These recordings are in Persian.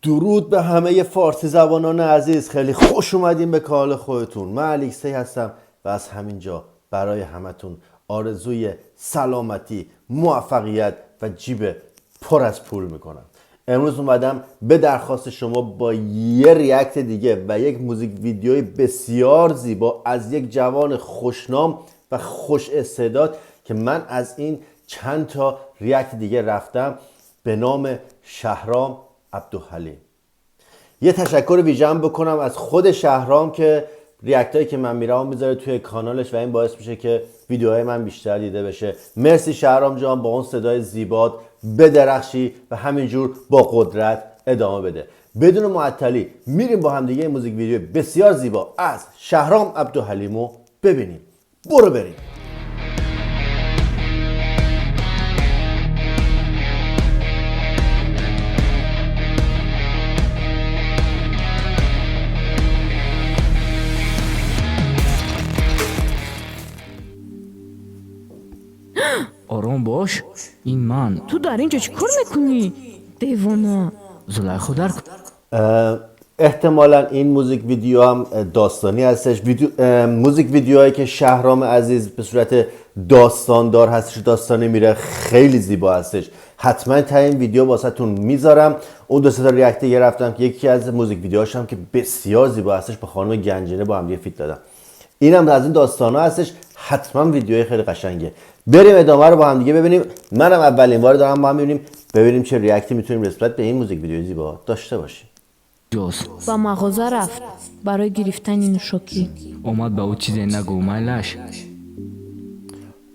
درود به همه فارسی زبانان عزیز، خیلی خوش اومدین به کانال خودتون. من الکسی هستم و از همینجا برای همتون آرزوی سلامتی، موفقیت و جیب پر از پول میکنم. امروز اومدم به درخواست شما با یه ریاکت دیگه و یک موزیک ویدیوی بسیار زیبا از یک جوان خوشنام و خوش استعداد که من از این چند تا ریاکت دیگه رفتم به نام شهرام عبدالحلیم. یه تشکر ویژه‌ام بکنم از خود شهرام که ریاکتایی که من میرم میذاره توی کانالش و این باعث میشه که ویدیوهای من بیشتر دیده بشه. مرسی شهرام جان، با اون صدای زیبات بدرخشی و همینجور با قدرت ادامه بده. بدون معطلی میریم با هم دیگه این موزیک ویدیو بسیار زیبا از شهرام عبدالحلیمو ببینیم. برو بریم. آرام باش، این من. تو در اینجا چی کار میکنی؟ دیوانا. زلیخا در احتمالا این موزیک ویدیو هم داستانی هستش. موزیک ویدیوهایی که شهرام عزیز به صورت داستاندار هستش، داستانی میره، خیلی زیبا هستش. حتما تا این ویدیو واسهتون میذارم. اون دو سه تا ریاکت گرفتم که یکی از موزیک ویدیوهاش هم که بسیار زیبا هستش، با خانم گنجینه با هم دیگه فیت دادم. اینم از این داستانا هستش. حتما ویدیوی خیلی قشنگه. بریم ادامه رو با هم دیگه ببینیم. منم اولین بار دارم با هم ببینیم چه ریاکتی میتونیم نسبت به این موزیک ویدیو زیبا داشته باشیم. با مغازه رفت برای گرفتن نوشاکی. اومد به او چیزی نگو مایلش.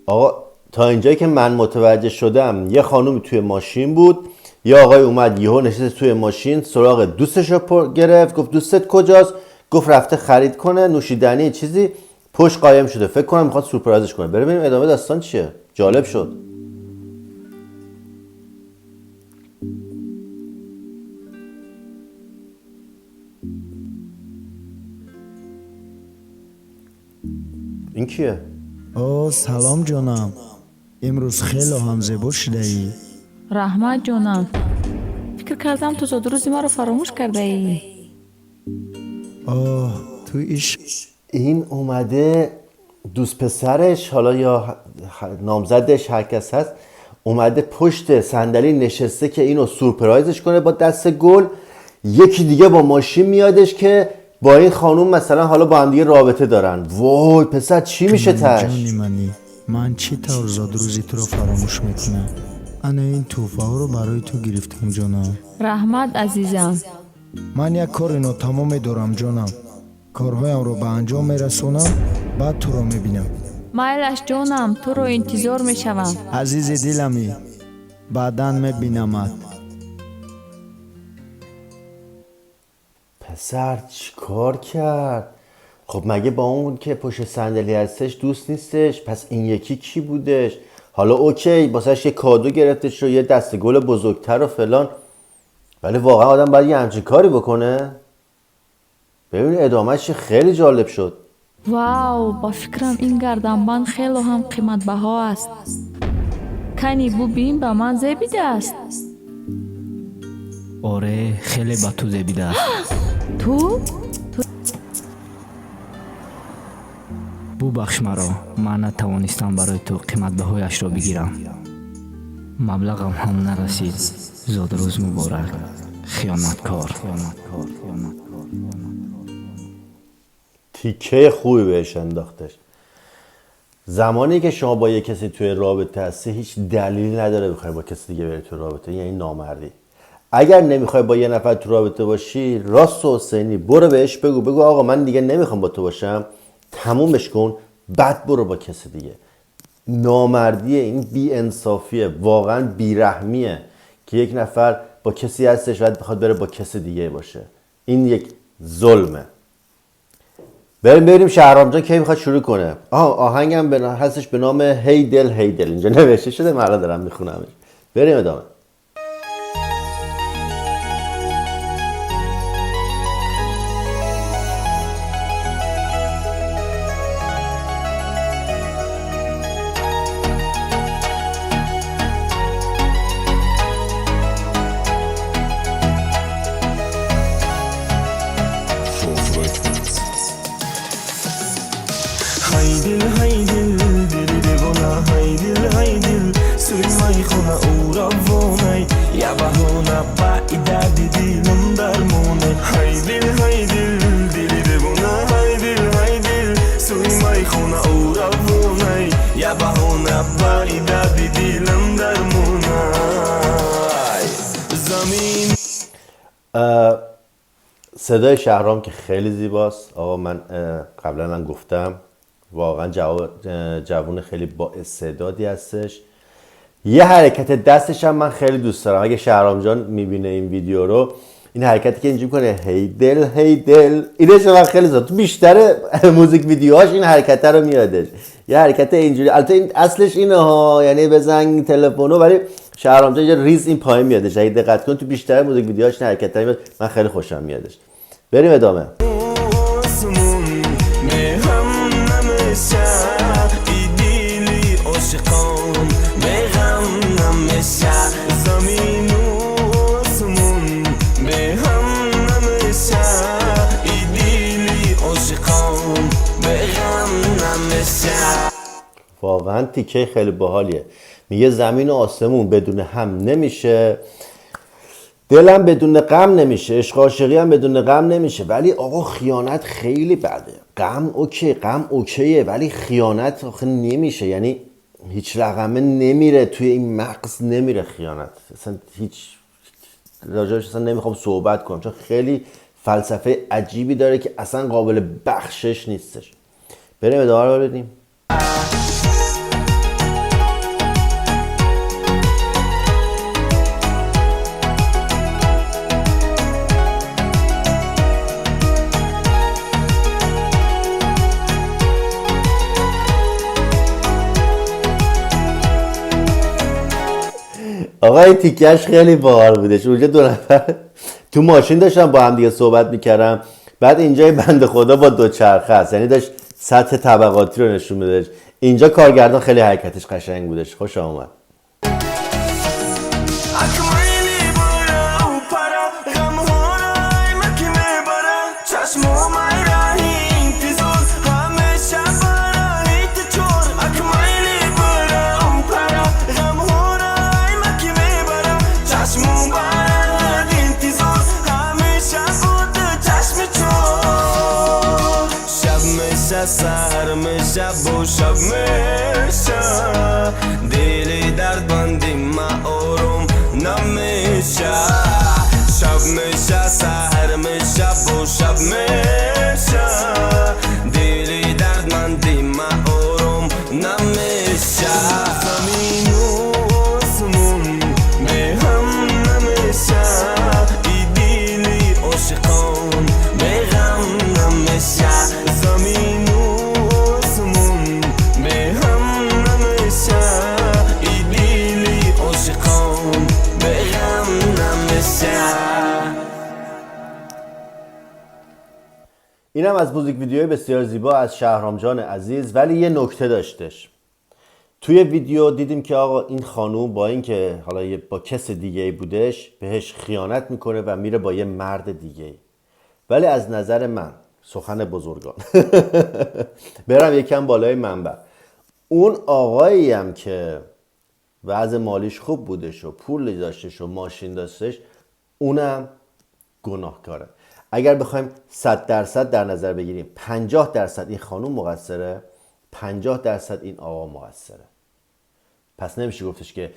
آقا تا اینجایی که من متوجه شدم یه خانومی توی ماشین بود، یه آقای اومد یهو نشست توی ماشین، سراغ دوستش رو گرفت، گفت دوستت کجاست؟ گفت رفته خرید کنه نوشیدنی چیزی، پشت قایم شده. فکر کنم میخواد سورپرایزش کنه. بریم ببینیم ادامه داستان چیه. جالب شد. این کیه؟ سلام جانم، امروز خیلی هم زیبا شده ای. رحمت جانم، فکر کردم تو زاد روزی ما رو فراموش کرده ای. تو ایش این اومده دوست پسرش، حالا یا نامزدش، هر کس هست، اومده پشت صندلی نشسته که اینو سورپرایزش کنه با دست گل. یکی دیگه با ماشین میادش که با این خانوم مثلا حالا با هم دیگه رابطه دارن. وای پسر چی میشه تاش؟ جانی منی، من چی طور زاد روزی تو رو فراموش میکنم؟ انا این توفه ها رو برای تو گرفتم جانم. رحمت عزیزم، من یک کار اینو تمام دارم جانم، کارهایم رو به انجام میرسونم، بعد تو رو میبینم. مایلش جانم، تو رو انتظار میشوم. عزیز دلمی، بعداً میبینمت. پسر چی کار کرد؟ خب مگه با اون که پشت صندلی هستش دوست نیستش؟ پس این یکی کی بودش؟ حالا اوکی واسهش یه کادو گرفتش و یه دسته گل بزرگتر و فلان، ولی واقعا آدم باید یه همچین کاری بکنه؟ ببین ادامهش خیلی جالب شد. واو، با فکرم این گردنبند خیلی هم قیمت بها است. کنی ببین به من زیبیده است. آره خیلی با تو زیبیده است. تو؟ ببخش مرا، من نتوانستم برای تو قیمت بهایش را بگیرم. مبلغم هم نرسید. زاد روز مبارک. خیانتکار. تیکه خوبی بهش انداختش. زمانی که شما با یه کسی توی رابطه هستی هیچ دلیلی نداره بخوای با کسی دیگه بری توی رابطه، یعنی نامردی. اگر نمیخوای با یه نفر تو رابطه باشی، راست و حسینی برو بهش بگو آقا من دیگه نمیخوام با تو باشم، تمومش کن، بعد برو با کسی دیگه. نامردیه، این بی انصافیه، واقعا بیرحمیه که یک نفر با کسی هستش و بخواد بره با کسی دیگه باشه. این یک ظلمه. بریم شهرام جان کی میخواد شروع کنه. آهنگم هستش به نام هی دل هی دل، اینجا نوشته شده، من الان دارم میخونمش. بریم ادامه. خونه او را وونه یا بهونه بعیده دیدیم درمونه های دل دیلی دیوونه های دل سوی مای خونه او را وونه یا بهونه بعیده دیدیم درمونه زمین. صدای شهرام که خیلی زیباست آقا. من قبلا هم گفتم واقعا جوون خیلی با استعدادی هستش. یه حرکت دستش هم من خیلی دوست دارم. اگه شهرام جان میبینه این ویدیو رو، این حرکتی که اینجوری کنه هی دل اینش من خیلی زیاد تو بیشتر موزیک ویدیوهاش این حرکت رو میادش. یه حرکت اینجوری، البته این اصلش اینه ها، یعنی بزنگ تلفنو، ولی شهرام جان یه ریز این پایین میادش. اگه دقت کن تو بیشتر موزیک ویدیوهاش این حرکت رو میاد. من خیلی خوشم میادش. بریم ادامه. واقعا تیکه خیلی باحالیه. میگه زمین و آسمون بدون هم نمیشه، دلم بدون غم نمیشه، عشق عاشقی هم بدون غم نمیشه. ولی آقا خیانت خیلی بده. غم اوکیه ولی خیانت آخه نمیشه. یعنی هیچ رقمه نمیره توی این مغز، نمیره خیانت. اصلا هیچ راجعش اصلا نمیخوام صحبت کنم چون خیلی فلسفه عجیبی داره که اصلا قابل بخشش نیستش. بریم ادامه رو بدیم. آقا این تیکش خیلی باحال بودش. اونجا دو نفر تو ماشین داشتم با هم دیگه صحبت میکردم، بعد اینجا بنده خدا با دوچرخه است، یعنی داشت سطح طبقاتی رو نشون میدادش. اینجا کارگردان خیلی حرکتش قشنگ بودش. خوش آمد. سهر میشه و شب میشه دلی درد بندی ما آروم نمیشه شب میشه سهر میشه و شب میشه دلی درد بندی ما آروم نمیشه زمین و آسمون به هم نمیشه ای دلی عاشقان به غم نمیشه زمین اینم از موزیک ویدیوی بسیار زیبا از شهرام جان عزیز. ولی یه نکته داشتش توی ویدیو. دیدیم که آقا این خانوم با اینکه حالا با کس دیگه ای بودش بهش خیانت میکنه و میره با یه مرد دیگه ای. ولی از نظر من، سخن بزرگان برم یکم بالای منبر، اون آقایی هم که وضع مالیش خوب بودش و پول داشتش و ماشین داشتش، اونم گناهکاره. اگر بخوایم 100% در نظر بگیریم، 50% این خانوم مقصره، 50% این آقا مقصره. پس نمیشه گفتش که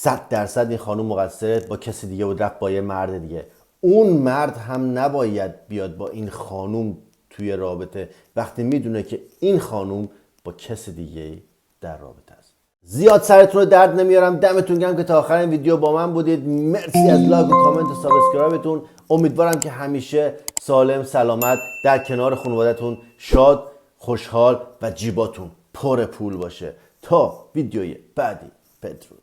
100% این خانوم مقصره، با کسی دیگه بود رفت با یه مرد دیگه. اون مرد هم نباید بیاد با این خانوم توی رابطه وقتی میدونه که این خانوم با کسی دیگه در رابطه است. زیاد سرتون رو درد نمیارم. دمتون گرم که تا آخر این ویدیو با من بودید. مرسی از لایک و کامنت و سابسکرایبتون. امیدوارم که همیشه سالم سلامت در کنار خانوادتون شاد، خوشحال و جیباتون پر پول باشه. تا ویدیوی بعدی، بدرود.